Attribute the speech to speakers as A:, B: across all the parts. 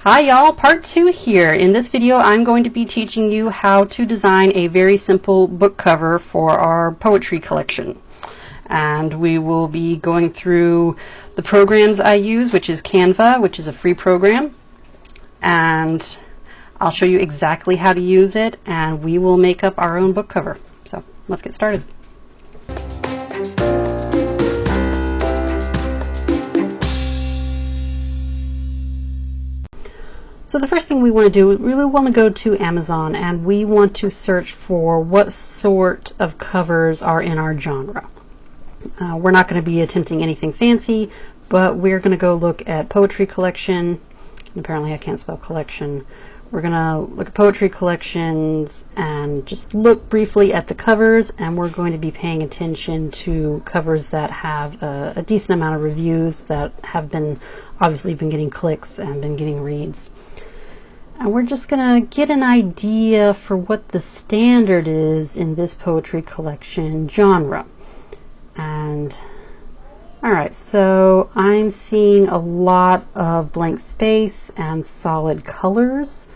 A: Hi y'all, part 2 here. In this video I'm going to be teaching you how to design a very simple book cover for our poetry collection. And we will be going through the programs I use, which is Canva, which is a free program. And I'll show you exactly how to use it, and we will make up our own book cover. So let's get started. So the first thing we want to do, we really want to go to Amazon and we want to search for what sort of covers are in our genre. We're not going to be attempting anything fancy, but we're going to go look at poetry collection. Apparently I can't spell collection. We're going to look at poetry collections and just look briefly at the covers, and we're going to be paying attention to covers that have a decent amount of reviews, that have been obviously been getting clicks and been getting reads. And we're just going to get an idea for what the standard is in this poetry collection genre. And alright, so I'm seeing a lot of blank space and solid colors.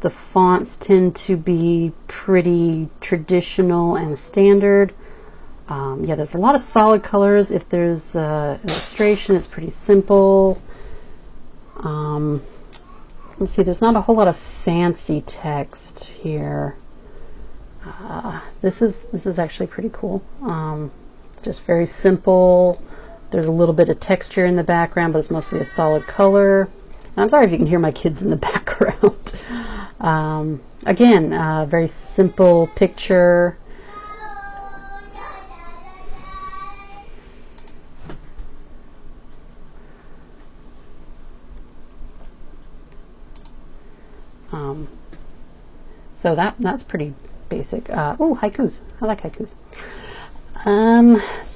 A: The fonts tend to be pretty traditional and standard. Yeah, there's a lot of solid colors. If there's an illustration, it's pretty simple. Let's see, there's not a whole lot of fancy text here. This is actually pretty cool. Just very simple. There's a little bit of texture in the background, but it's mostly a solid color. And I'm sorry if you can hear my kids in the background. Again, very simple picture. So that's pretty basic. Oh, haikus. I like haikus.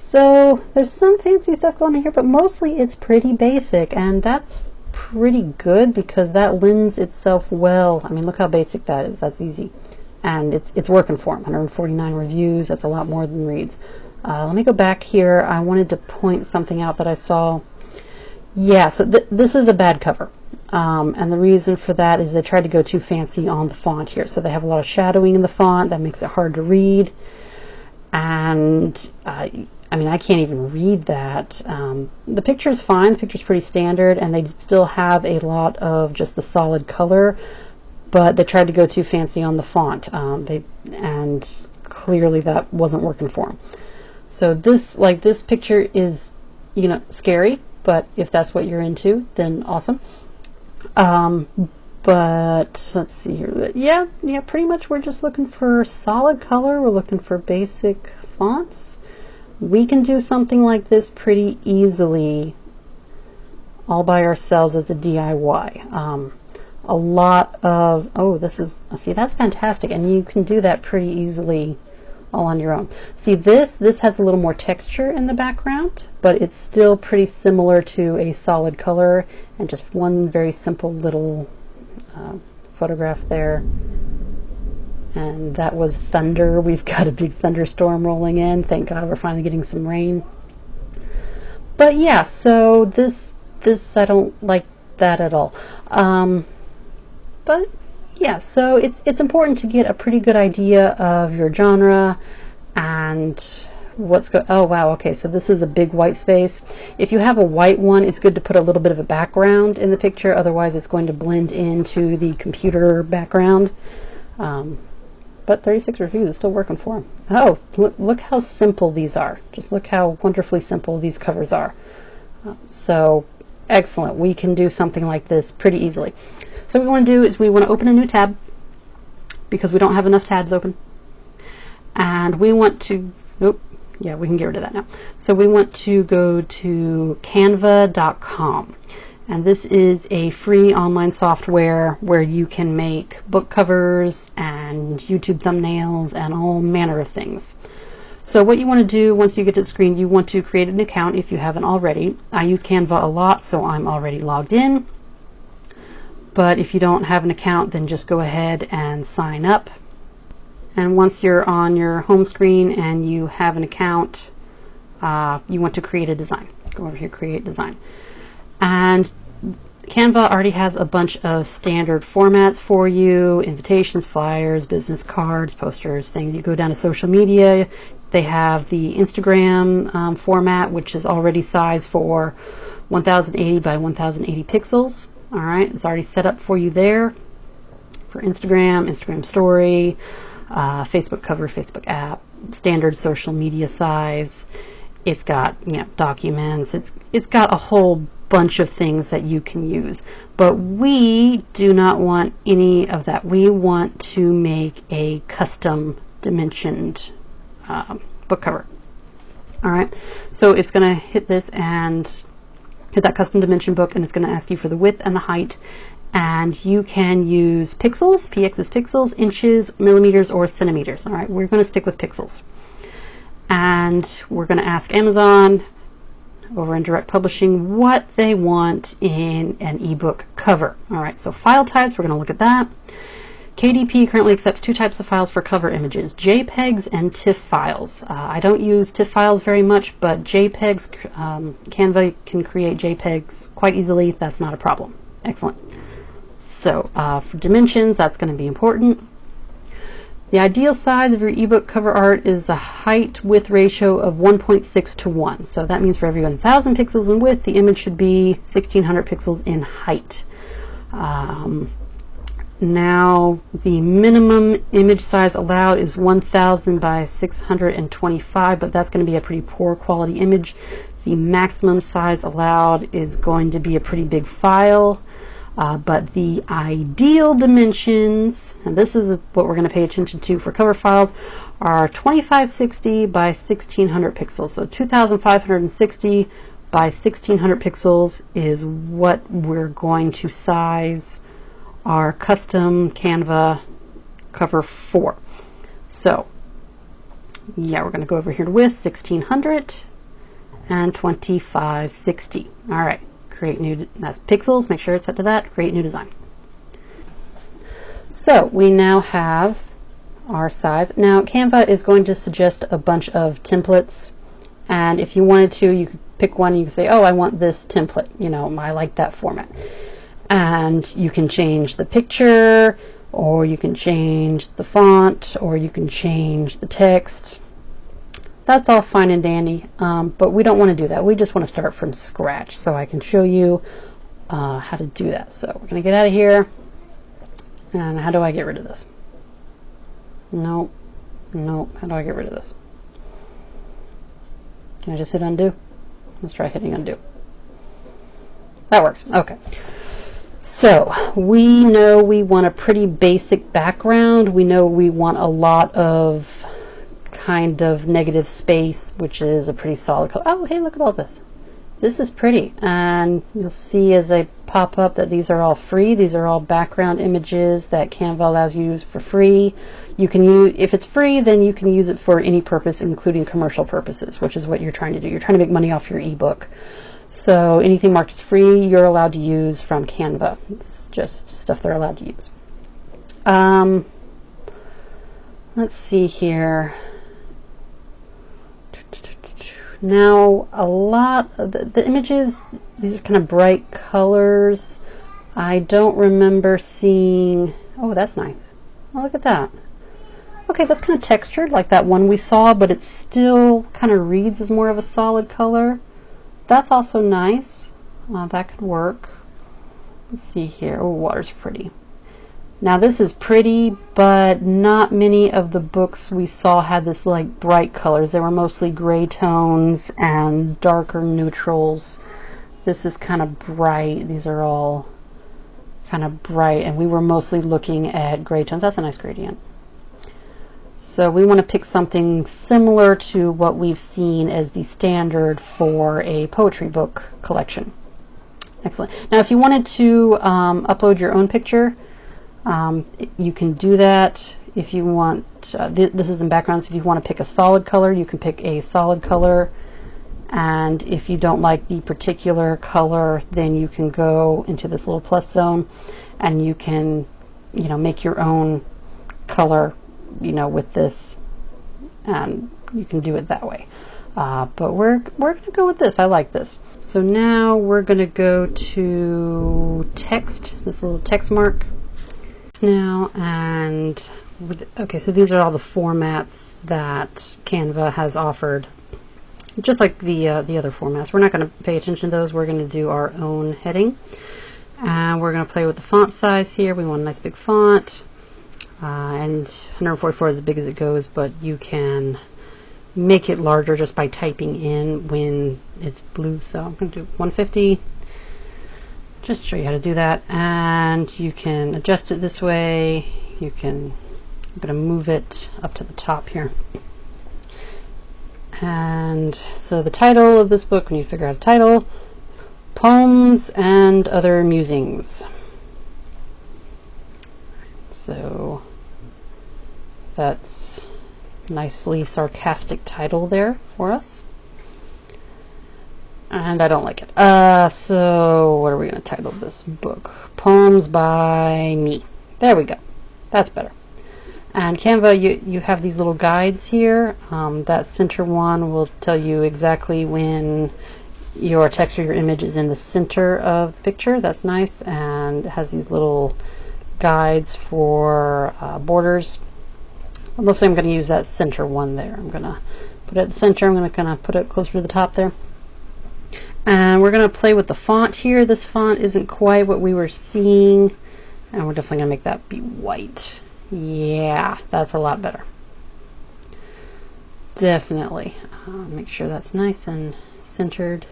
A: So there's some fancy stuff going on here, but mostly it's pretty basic, and that's pretty good because that lends itself well. I mean, look how basic that is. That's easy, and it's working for them. 149 reviews. That's a lot more than reads. Let me go back here. I wanted to point something out that I saw. Yeah, so this is a bad cover. And the reason for that is they tried to go too fancy on the font here. So they have a lot of shadowing in the font that makes it hard to read. And I mean, I can't even read that. The picture is fine. The picture's pretty standard, and they still have a lot of just the solid color, but they tried to go too fancy on the font. And clearly that wasn't working for them. So this picture is, scary, but if that's what you're into, then awesome. But let's see here. Yeah, pretty much we're just looking for solid color. We're looking for basic fonts. We can do something like this pretty easily all by ourselves as a DIY. A lot of, see, that's fantastic. And you can do that pretty easily all on your own. See, this has a little more texture in the background, but it's still pretty similar to a solid color, and just one very simple little photograph there. And that was thunder. We've got a big thunderstorm rolling in. Thank God we're finally getting some rain. But yeah, so this I don't like that at all. But yeah, so it's important to get a pretty good idea of your genre and what's oh wow, okay, so this is a big white space. If you have a white one, it's good to put a little bit of a background in the picture, otherwise it's going to blend into the computer background. But 36 reviews is still working for them. Oh, look how simple these are. Just look how wonderfully simple these covers are. So excellent. We can do something like this pretty easily. So what we want to do is we want to open a new tab because we don't have enough tabs open. And we want to, we can get rid of that now. So we want to go to canva.com. And this is a free online software where you can make book covers and YouTube thumbnails and all manner of things. So what you want to do once you get to the screen, you want to create an account if you haven't already. I use Canva a lot, so I'm already logged in. But if you don't have an account, then just go ahead and sign up. And once you're on your home screen and you have an account, you want to create a design. Go over here, create design. And Canva already has a bunch of standard formats for you: invitations, flyers, business cards, posters, things. You go down to social media, they have the Instagram format, which is already sized for 1080 by 1080 pixels. All right, it's already set up for you there for Instagram, Instagram story, Facebook cover, Facebook app, standard social media size. It's got, you know, documents. It's got a whole bunch of things that you can use, but we do not want any of that. We want to make a custom dimensioned book cover. All right, so it's going to hit this and hit that custom dimension book, and it's going to ask you for the width and the height, and you can use pixels. PX is pixels, inches, millimeters, or centimeters. All right, we're going to stick with pixels, and we're going to ask Amazon over in direct publishing what they want in an ebook cover. All right, so file types, we're going to look at that. KDP currently accepts two types of files for cover images: JPEGs and TIFF files. I don't use TIFF files very much, but JPEGs, Canva can create JPEGs quite easily. That's not a problem. Excellent. So for dimensions, that's going to be important. The ideal size of your ebook cover art is a height-width ratio of 1.6 to 1. So that means for every 1,000 pixels in width, the image should be 1,600 pixels in height. Now, the minimum image size allowed is 1,000 by 625, but that's going to be a pretty poor quality image. The maximum size allowed is going to be a pretty big file. But the ideal dimensions, and this is what we're going to pay attention to for cover files, are 2560 by 1600 pixels. So 2560 by 1600 pixels is what we're going to size our custom Canva cover for. So yeah, we're going to go over here to width, 1600 and 2560. All right. Create new, that's pixels, make sure it's set to that, create new design. So we now have our size. Now Canva is going to suggest a bunch of templates, and if you wanted to, you could pick one. You can say, oh, I want this template, you know, I like that format. And you can change the picture, or you can change the font, or you can change the text. That's all fine and dandy, but we don't want to do that. We just want to start from scratch, so I can show you how to do that. So we're going to get out of here, and how do I get rid of this? Nope, how do I get rid of this? Can I just hit undo? Let's try hitting undo. That works, okay. So we know we want a pretty basic background. We know we want a lot of kind of negative space, which is a pretty solid color. Oh, hey, look at all this. This is pretty. And you'll see as they pop up that these are all free. These are all background images that Canva allows you to use for free. You can use, if it's free, then you can use it for any purpose, including commercial purposes, which is what you're trying to do. You're trying to make money off your ebook. So anything marked as free, you're allowed to use from Canva. It's just stuff they're allowed to use. Let's see here. Now, a lot of the images, these are kind of bright colors. I don't remember seeing, oh, that's nice. Oh, look at that. Okay, that's kind of textured like that one we saw, but it still kind of reads as more of a solid color. That's also nice. That could work. Let's see here. Oh, water's pretty. Now this is pretty, but not many of the books we saw had this like bright colors. They were mostly gray tones and darker neutrals. This is kind of bright. These are all kind of bright, and we were mostly looking at gray tones. That's a nice gradient. So we want to pick something similar to what we've seen as the standard for a poetry book collection. Excellent. Now if you wanted to upload your own picture, you can do that. If you want, this is in backgrounds. If you want to pick a solid color, you can pick a solid color. And if you don't like the particular color, then you can go into this little plus zone and you can, you know, make your own color, you know, with this, and you can do it that way. But we're going to go with this. I like this. So now we're going to go to text, this little text mark now, and okay, so these are all the formats that Canva has offered, just like the other formats. We're not going to pay attention to those. We're going to do our own heading, and we're going to play with the font size here. We want a nice big font, and 144 is as big as it goes, but you can make it larger just by typing in when it's blue. So I'm going to do 150, just to show you how to do that. And you can adjust it this way. I'm going to move it up to the top here. And so the title of this book, when you figure out a title, Poems and Other Musings. So that's nicely sarcastic title there for us. And I don't like it. So what are we going to title this book? Poems by Me. There we go. That's better. And Canva, you have these little guides here. That center one will tell you exactly when your text or your image is in the center of the picture. That's nice. And it has these little guides for borders. Mostly I'm going to use that center one there. I'm going to put it at the center. I'm going to kind of put it closer to the top there. And we're going to play with the font here. This font isn't quite what we were seeing. And we're definitely going to make that be white. Yeah, that's a lot better. Definitely. Make sure that's nice and centered,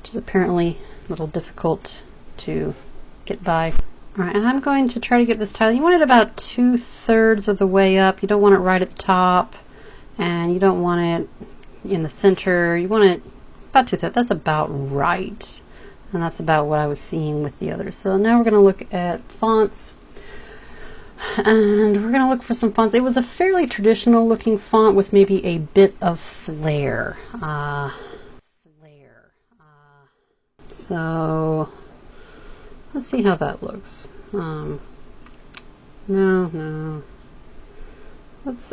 A: which is apparently a little difficult to get by. All right, and I'm going to try to get this title. You want it about 2/3 of the way up. You don't want it right at the top, and you don't want it in the center. You want it about 2/3. That's about right. And that's about what I was seeing with the others. So now we're going to look at fonts. And we're going to look for some fonts. It was a fairly traditional looking font with maybe a bit of flair. So let's see how that looks. No.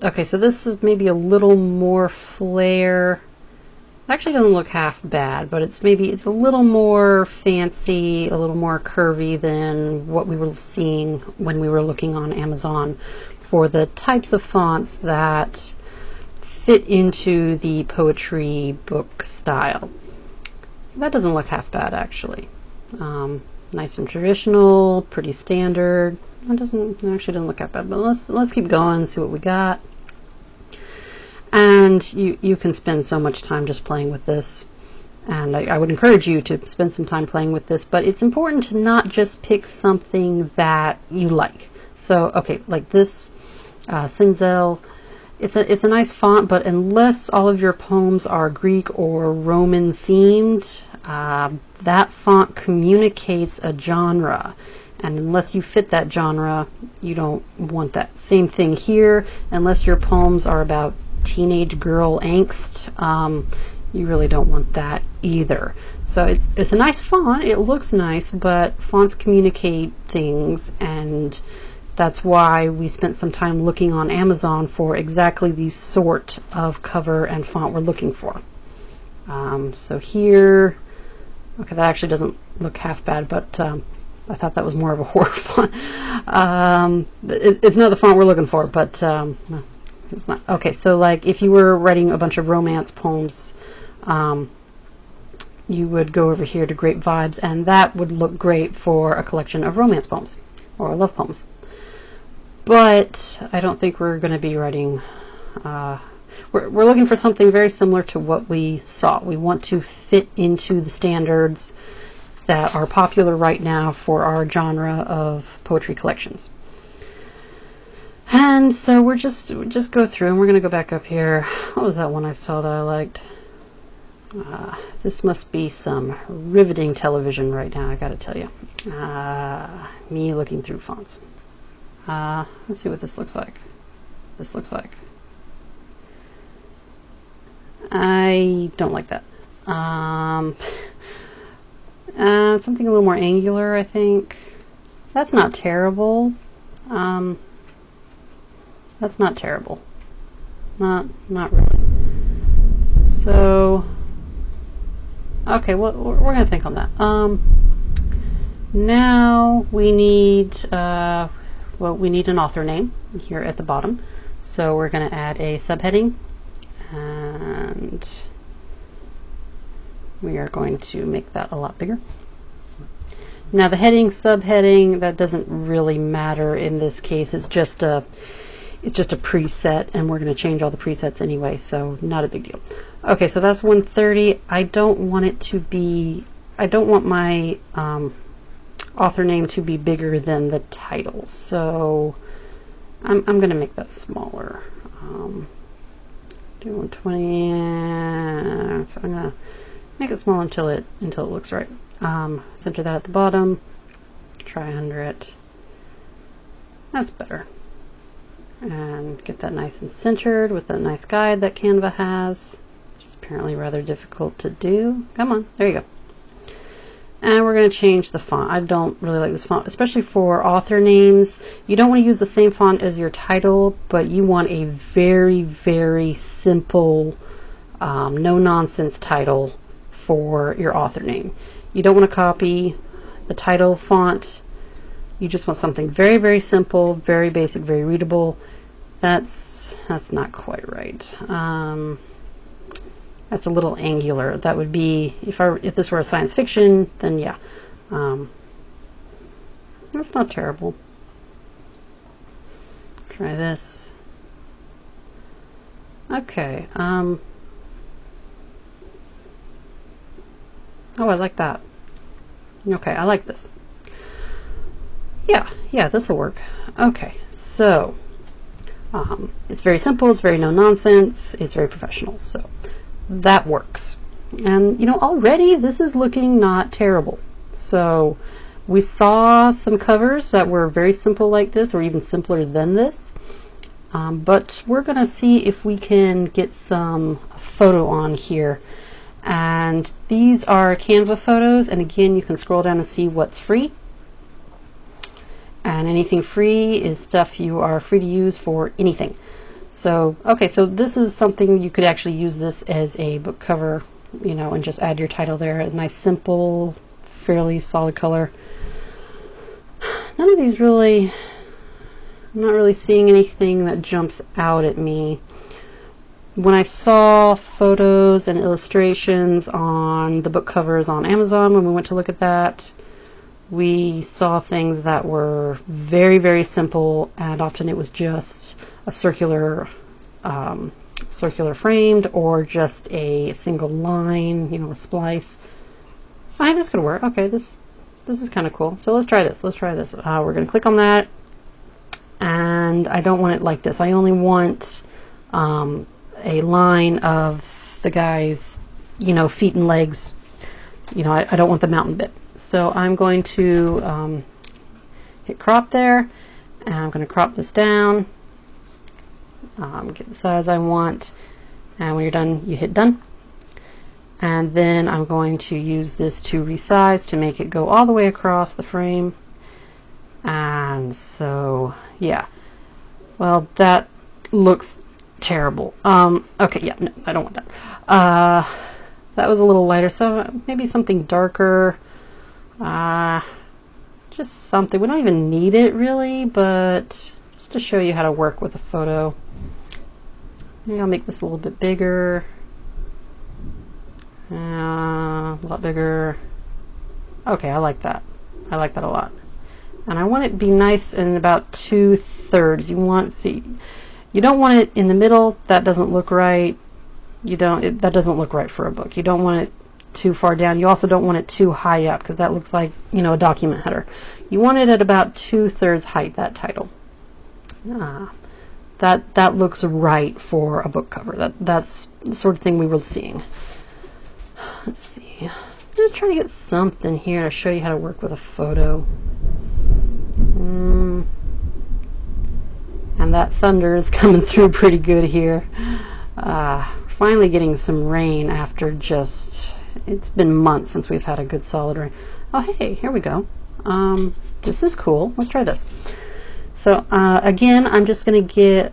A: Okay, so this is maybe a little more flair. It actually doesn't look half bad, but it's a little more fancy, a little more curvy than what we were seeing when we were looking on Amazon for the types of fonts that fit into the poetry book style. That doesn't look half bad, actually. Nice and traditional, pretty standard. It actually doesn't look half bad, but let's keep going and see what we got. And you can spend so much time just playing with this, and I would encourage you to spend some time playing with this, but it's important to not just pick something that you like. So okay, like this Cinzel, it's a nice font, but unless all of your poems are Greek or Roman themed, that font communicates a genre, and unless you fit that genre, you don't want that. Same thing here, unless your poems are about teenage girl angst, you really don't want that either. So it's a nice font, it looks nice, but fonts communicate things, and that's why we spent some time looking on Amazon for exactly the sort of cover and font we're looking for. So here, okay, that actually doesn't look half bad, but I thought that was more of a horror font. It's not the font we're looking for, but no. It's not. Okay, so like if you were writing a bunch of romance poems, you would go over here to Great Vibes, and that would look great for a collection of romance poems or love poems. But I don't think we're going to be writing, we're looking for something very similar to what we saw. We want to fit into the standards that are popular right now for our genre of poetry collections. And so we're just go through, and we're going to go back up here. What was that one I saw that I liked? This must be some riveting television right now, I got to tell you. Me looking through fonts. Let's see what this looks like. I don't like that. Something a little more angular, I think. That's not terrible. That's not terrible. Not really. So Okay, well, we're going to think on that. Now we need, we need an author name here at the bottom. So we're going to add a subheading, and we are going to make that a lot bigger. Now the heading, subheading, that doesn't really matter in this case. It's just a preset, and we're going to change all the presets anyway, so not a big deal. Okay, so that's 130. I don't want my author name to be bigger than the title, so I'm going to make that smaller. Do 120. So I'm going to make it small until it looks right. Center that at the bottom. Try under it. That's better. And get that nice and centered with that nice guide that Canva has, which is apparently rather difficult to do. Come on, there you go. And we're going to change the font. I don't really like this font, especially for author names. You don't want to use the same font as your title, but you want a very, very simple, no-nonsense title for your author name. You don't want to copy the title font. You just want something very, very simple, very basic, very readable. That's not quite right. That's a little angular. That would be, if this were a science fiction, then yeah. That's not terrible. Try this. Okay. Oh, I like that. Okay, I like this. Yeah, this will work. Okay, so it's very simple, it's very no-nonsense, it's very professional, so that works. And you know, already this is looking not terrible. So we saw some covers that were very simple like this, or even simpler than this, but we're gonna see if we can get some photo on here. And these are Canva photos, and again, you can scroll down and see what's free. And anything free is stuff you are free to use for anything. So, okay, so this is something you could actually use this as a book cover, you know, and just add your title there. A nice, simple, fairly solid color. None of these really, I'm not really seeing anything that jumps out at me. When I saw photos and illustrations on the book covers on Amazon, when we went to look at that, we saw things that were very, very simple, and often it was just a circular framed, or just a single line, you know, a splice. I think this could work. Okay, this is kind of cool. So let's try this. We're going to click on that, and I don't want it like this. I only want a line of the guy's, you know, feet and legs. You know, I don't want the mountain bit. So I'm going to hit crop there, and I'm going to crop this down, get the size I want, and when you're done, you hit done. And then I'm going to use this to resize to make it go all the way across the frame. And so, yeah, well, that looks terrible. Okay, yeah, no, I don't want that. That was a little lighter, so maybe something darker. Just something. We don't even need it really, but just to show you how to work with a photo. Maybe I'll make this a little bit bigger. A lot bigger. Okay, I like that. I like that a lot. And I want it to be nice in about 2/3. You don't want it in the middle. That doesn't look right. That doesn't look right for a book. You don't want it too far down. You also don't want it too high up, because that looks like, you know, a document header. You want it at about 2/3 height, that title. That looks right for a book cover. That's the sort of thing we were seeing. Let's see. I'm going to try to get something here to show you how to work with a photo. And that thunder is coming through pretty good here. Finally getting some rain after it's been months since we've had a good solid rain. Oh, hey, here we go. This is cool. Let's try this. So again, I'm just going to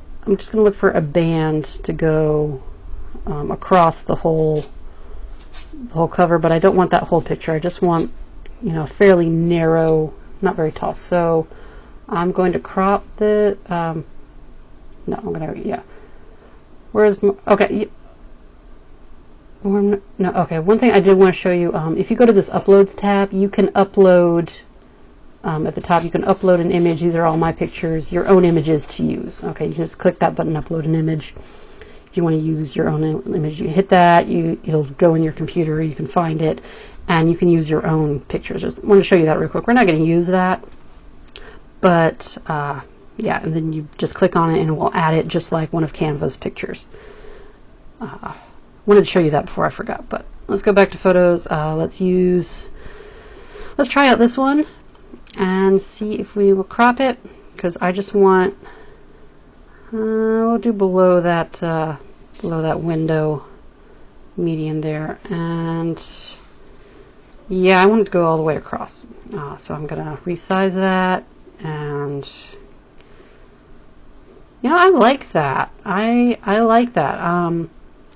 A: look for a band to go across the whole the whole cover, but I don't want that whole picture. I just want, you know, fairly narrow, not very tall. So I'm going to crop the, no, I'm going to, yeah. Where's my, okay. No, okay. One thing I did want to show you, if you go to this Uploads tab, you can upload, at the top, you can upload an image. These are all my pictures, your own images to use. Okay, you just click that button, upload an image. If you want to use your own image, you hit that, it'll go in your computer, you can find it, and you can use your own pictures. Just want to show you that real quick. We're not going to use that, but yeah, and then you just click on it and it will add it just like one of Canva's pictures. Wanted to show you that before I forgot, but let's go back to photos. Let's try out this one and see if we will crop it, because I just want, we'll do below that window median there, and yeah, I want it to go all the way across. So I'm gonna resize that, and you know, I like that. I like that.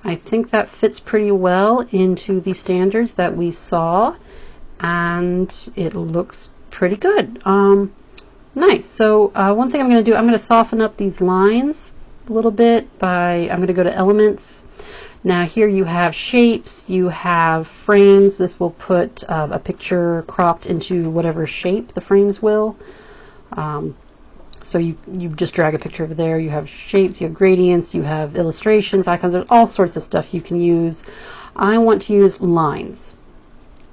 A: I think that fits pretty well into the standards that we saw, and it looks pretty good. Nice. So one thing I'm going to do, I'm going to soften up these lines a little bit by, I'm going to go to Elements. Now here you have shapes, you have frames. This will put a picture cropped into whatever shape the frames will. So you just drag a picture over there. You have shapes, you have gradients, you have illustrations, icons. There's all sorts of stuff you can use. I want to use lines.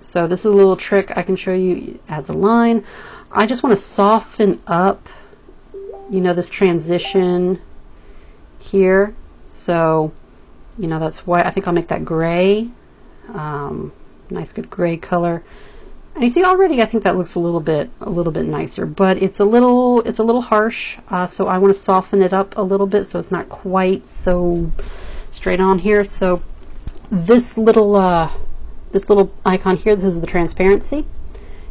A: So this is a little trick I can show you. It adds a line. I just want to soften up, you know, this transition here. So, you know, that's why I think I'll make that gray. Nice good gray color. And you see already I think that looks a little bit nicer, but it's a little harsh, so I want to soften it up a little bit so it's not quite so straight on here. So this little icon here, this is the transparency,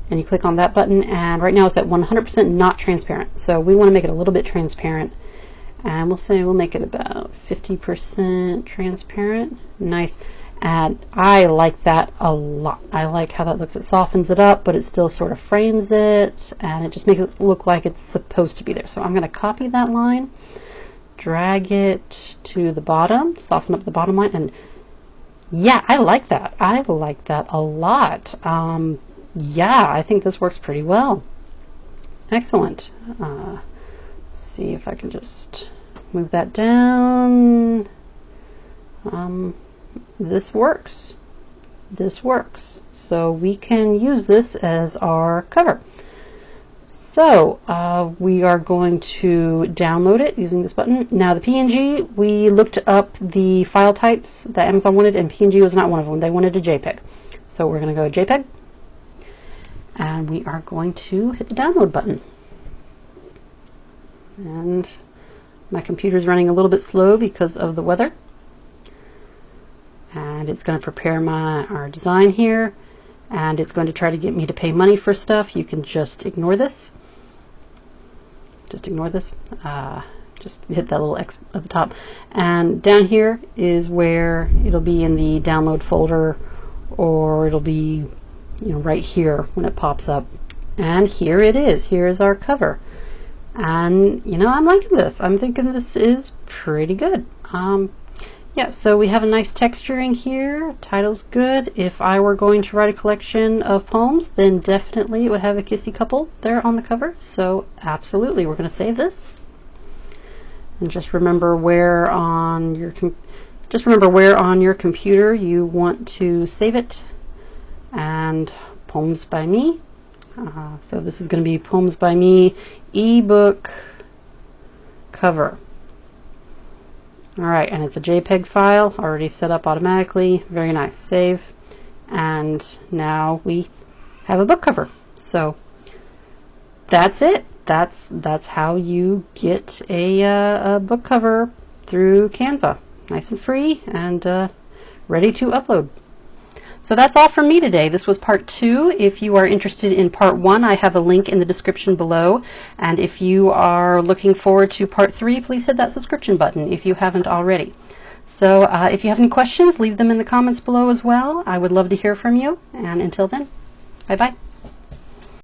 A: and you click on that button, and right now it's at 100% not transparent. So we want to make it a little bit transparent, and we'll make it about 50% transparent. Nice. And I like that a lot. I like how that looks. It softens it up, but it still sort of frames it, and it just makes it look like it's supposed to be there. So I'm going to copy that line, drag it to the bottom, soften up the bottom line, and yeah, I like that. I like that a lot. Yeah, I think this works pretty well. Excellent. Let's see if I can just move that down. This works. This works. So we can use this as our cover. So we are going to download it using this button. Now the PNG, we looked up the file types that Amazon wanted, and PNG was not one of them. They wanted a JPEG. So we're going to go JPEG, and we are going to hit the download button. And my computer's running a little bit slow because of the weather. And it's going to prepare our design here, and it's going to try to get me to pay money for stuff. You can just ignore this. Just ignore this. Just hit that little X at the top. And down here is where it'll be in the download folder, or it'll be, you know, right here when it pops up. And here it is. Here is our cover. And, you know, I'm liking this. I'm thinking this is pretty good. Yeah, so we have a nice texturing here. Title's good. If I were going to write a collection of poems, then definitely it would have a kissy couple there on the cover. So absolutely, we're going to save this. And just remember where on your computer you want to save it. And Poems by Me. So this is going to be Poems by Me ebook cover. Alright, and it's a JPEG file already set up automatically. Very nice. Save. And now we have a book cover. So that's it. That's how you get a book cover through Canva. Nice and free and ready to upload. So that's all from me today. This was part 2. If you are interested in part 1, I have a link in the description below. And if you are looking forward to part 3, please hit that subscription button if you haven't already. So if you have any questions, leave them in the comments below as well. I would love to hear from you. And until then, bye-bye.